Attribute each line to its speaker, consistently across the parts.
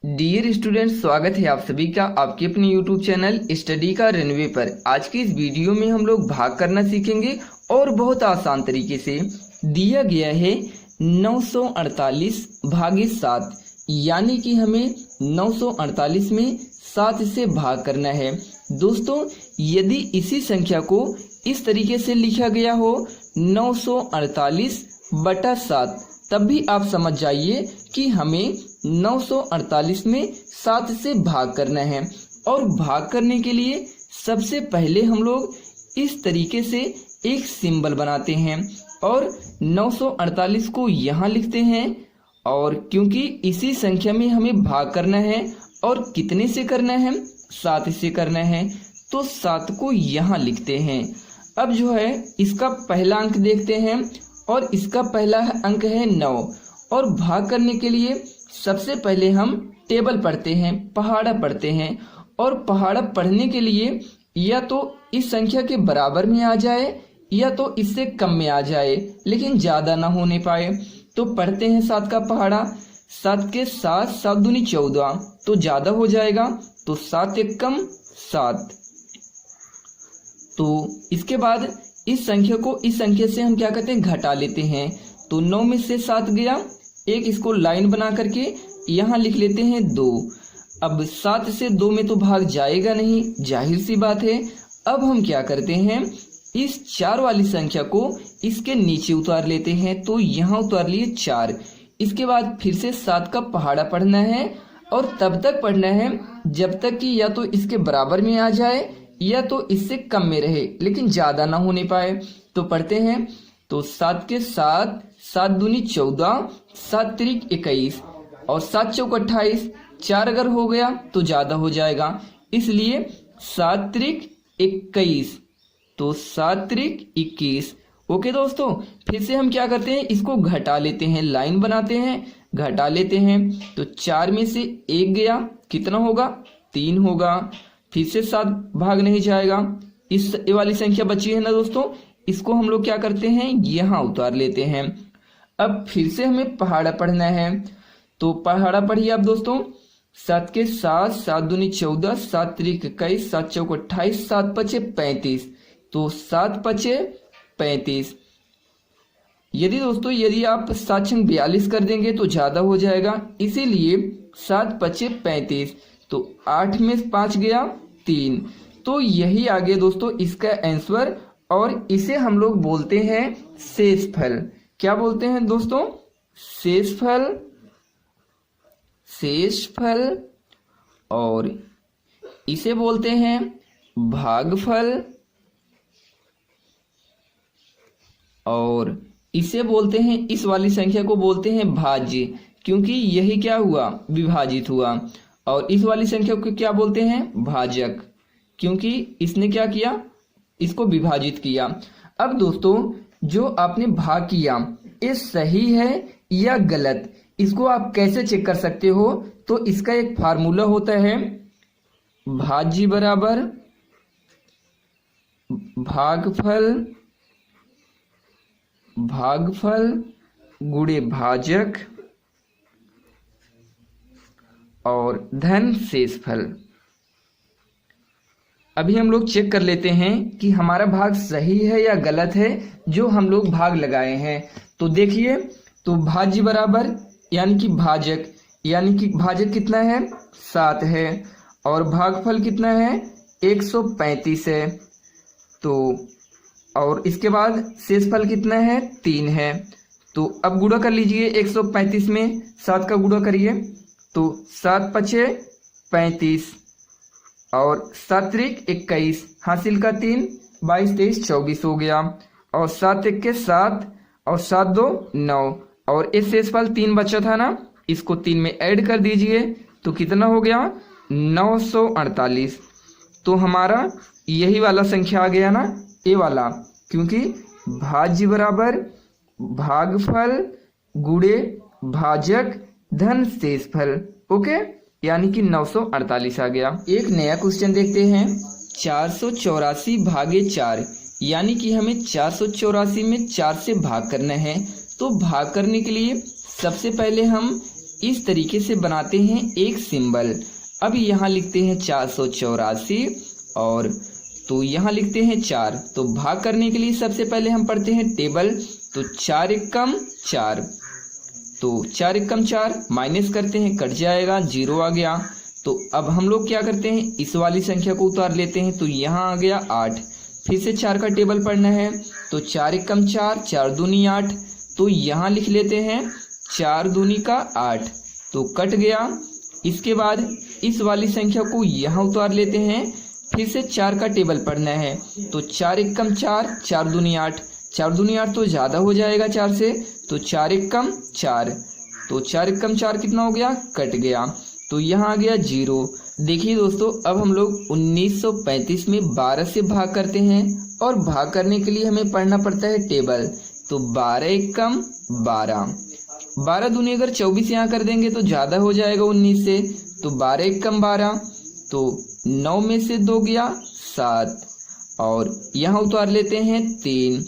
Speaker 1: Dear student, स्वागत है आप सभी का आपके अपने यूट्यूब चैनल स्टडी का रनवे पर। आज की इस वीडियो में हम लोग भाग करना सीखेंगे और बहुत आसान तरीके से। दिया गया है 948 भागे 7, यानी कि हमें 948 में 7 से भाग करना है। दोस्तों, यदि इसी संख्या को इस तरीके से लिखा गया हो 948/7, तब भी आप समझ जाइए कि हमें 948 में 7 से भाग करना है। और भाग करने के लिए सबसे पहले हम लोग इस तरीके से एक सिंबल बनाते हैं और 948 को यहाँ लिखते हैं। और क्योंकि इसी संख्या में हमें भाग करना है और कितने से करना है, 7 से करना है, तो 7 को यहाँ लिखते हैं। अब जो है इसका पहला अंक देखते हैं और इसका पहला अंक है 9। और भाग करने के लिए सबसे पहले हम टेबल पढ़ते हैं, पहाड़ा पढ़ते हैं। और पहाड़ा पढ़ने के लिए या तो इस संख्या के बराबर में आ जाए या तो इससे कम में आ जाए, लेकिन ज़्यादा ना होने पाए। तो पढ़ते हैं 7 का पहाड़ा। 7 के 7, 7 दूनी 14, तो ज़्यादा हो जाएगा, तो 7 एक कम 7। तो इसके बाद इस संख्या को इस संख्या से हम क्या करते हैं, घटा लेते हैं। तो 9 में से 7 गया, एक इसको लाइन बना करके यहाँ लिख लेते हैं 2। अब 7 से 2 में तो भाग जाएगा नहीं, जाहिर सी बात है। अब हम क्या करते हैं, इस 4 वाली संख्या को इसके नीचे उतार लेते हैं। तो यहाँ उतार लिए 4। इसके बाद फिर से 7 का पहाड़ा पढ़ना है और तब तक पढ़ना है जब तक कि या तो इसके बराबर में आ जाए या तो इससे कम में रहे, लेकिन ज़्यादा ना होने पाए। तो पढ़ते हैं, तो 7 के 7, 7 दूनी 14, 7 त्रिक 21 और 7 चौक 28। 4 अगर हो गया तो ज़्यादा हो जाएगा, इसलिए 7 त्रिक 21, तो 7 त्रिक 21। ओके दोस्तों, फिर से हम क्या करते हैं, इसको घटा लेते हैं, लाइन बनाते हैं, घटा लेते हैं। तो 4 में से 1 गया, कितना होगा, 3 होगा। फिर से 7 भाग नहीं जाएगा, इस ये वाली संख्या बची है ना दोस्तों, इसको हम लोग क्या करते हैं, यहाँ उतार लेते हैं। अब फिर से हमें पहाड़ा पढ़ना है। तो पहाड़ा पढ़िए आप दोस्तों। 7 के 7, 7 दूनी 14, 7 त्रिक 21, 7 चौक 28, 7 पचे 35, तो 7 पचे 35। यदि आप 7 छंग 42 कर देंगे तो ज़्यादा हो जाएगा, इसीलिए 7 पचे 35। तो 8 में 5 गया, 3। तो यही आ गया दोस्तों इसका आंसर। और इसे हम लोग बोलते हैं शेषफल। क्या बोलते हैं दोस्तों, शेषफल। शेषफल। और इसे बोलते हैं भागफल। और इसे बोलते हैं, इस वाली संख्या को बोलते हैं भाज्य, क्योंकि यही क्या हुआ, विभाजित हुआ। और इस वाली संख्या को क्या बोलते हैं, भाजक, क्योंकि इसने क्या किया, इसको विभाजित किया। अब दोस्तों, जो आपने भाग किया ये सही है या गलत, इसको आप कैसे चेक कर सकते हो, तो इसका एक फार्मूला होता है, भाज्य बराबर भागफल, भागफल गुणे भाजक और धन शेषफल। अभी हम लोग चेक कर लेते हैं कि हमारा भाग सही है या गलत है, जो हम लोग भाग लगाए हैं। तो देखिए, तो भाज्य बराबर यानी कि भाजक, यानी कि भाजक कितना है, 7 है, और भागफल कितना है, 135 है। तो और इसके बाद शेषफल कितना है, 3 है। तो अब गुणा कर लीजिए, 135 में 7 का गुणा करिए, तो 7 पचे 35 और 7 त्रिक 21, हासिल का 3, 22 23 24 हो गया। और 7 1 के 7 और 7 2 9, और इस शेषफल 3 बचा था ना, इसको 3 में ऐड कर दीजिए, तो कितना हो गया, 948। तो हमारा यही वाला संख्या आ गया ना, ये वाला, क्योंकि भाज्य बराबर भागफल गुणे भाजक धन शेषफल। ओके, यानी कि 948 आ गया। एक नया क्वेश्चन देखते हैं, 484 भागे 4, यानी कि हमें 484 में 4 से भाग करना है। तो भाग करने के लिए सबसे पहले हम इस तरीके से बनाते हैं एक सिंबल। अब यहाँ लिखते हैं 484 और तो यहाँ लिखते हैं 4। तो भाग करने के लिए सबसे पहले हम पढ़ते हैं टेबल। तो 4 एकम 4, तो 4 एकम 4 माइनस करते हैं, कट जाएगा, 0 आ गया। तो अब हम लोग क्या करते हैं, इस वाली संख्या को उतार लेते हैं। तो यहाँ आ गया 8, फिर से 4 का टेबल पढ़ना है। तो 4 एकम 4, 4 दूनी 8, तो यहाँ लिख लेते हैं 4 दूनी का 8, तो कट गया। इसके बाद इस वाली संख्या को यहाँ उतार लेते हैं, फिर से 4 का टेबल पढ़ना है। तो 4 एकम 4, 4 दूनी 8, 4 दूनी 8 तो ज़्यादा हो जाएगा 4 से, तो 4 एकम 4, तो 4 एकम 4 कितना हो गया, कट गया। तो यहाँ आ गया 0। देखिए दोस्तों, अब हम लोग 1935 में 12 से भाग करते हैं और भाग करने के लिए हमें पढ़ना पड़ता है टेबल। तो 12 एकम 12, 12 दूनी अगर 24 यहाँ कर देंगे तो ज़्यादा हो जाएगा 19 से। तो 12 एकम 12, तो 9 में से 2 गया 7 और यहाँ उतार लेते हैं 3।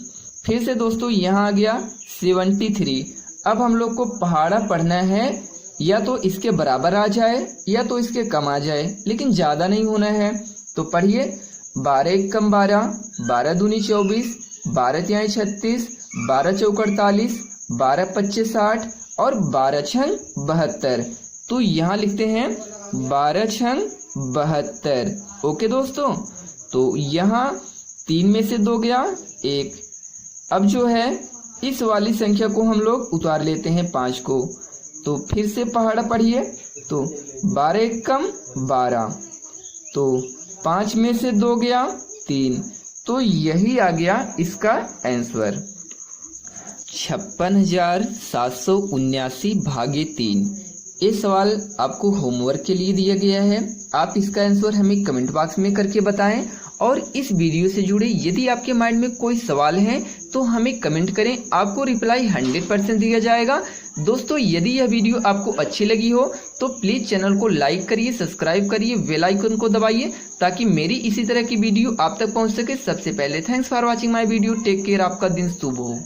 Speaker 1: फिर से दोस्तों यहाँ आ गया 73। अब हम लोग को पहाड़ा पढ़ना है, या तो इसके बराबर आ जाए या तो इसके कम आ जाए, लेकिन ज़्यादा नहीं होना है। तो पढ़िए 12 एकम 12, 12 दूनी 24, 12 तिहाई 36, 12 चौक 48, 12 पच्चे 60 और 12 छंग 72। तो यहाँ लिखते हैं 12 छंग 72। ओके दोस्तों, तो यहाँ 3 में से 2 गया 1। अब जो है इस वाली संख्या को हम लोग उतार लेते हैं 5 को। तो फिर से पहाड़ा पढ़िए। तो 12 एकम 12, तो 5 में से 2 गया 3, तो यही आ गया इसका आंसर 56,779 भागे 3। ये सवाल आपको होमवर्क के लिए दिया गया है। आप इसका आंसर हमें कमेंट बॉक्स में करके बताएं और इस वीडियो से जुड़े यदि आपके माइंड में कोई सवाल है तो हमें कमेंट करें, आपको रिप्लाई 100% दिया जाएगा। दोस्तों, यदि यह वीडियो आपको अच्छी लगी हो तो प्लीज़ चैनल को लाइक करिए, सब्सक्राइब करिए, बेल आइकन को दबाइए ताकि मेरी इसी तरह की वीडियो आप तक पहुंच सके सबसे पहले। Thanks for watching my video. Take care. आपका दिन शुभ हो।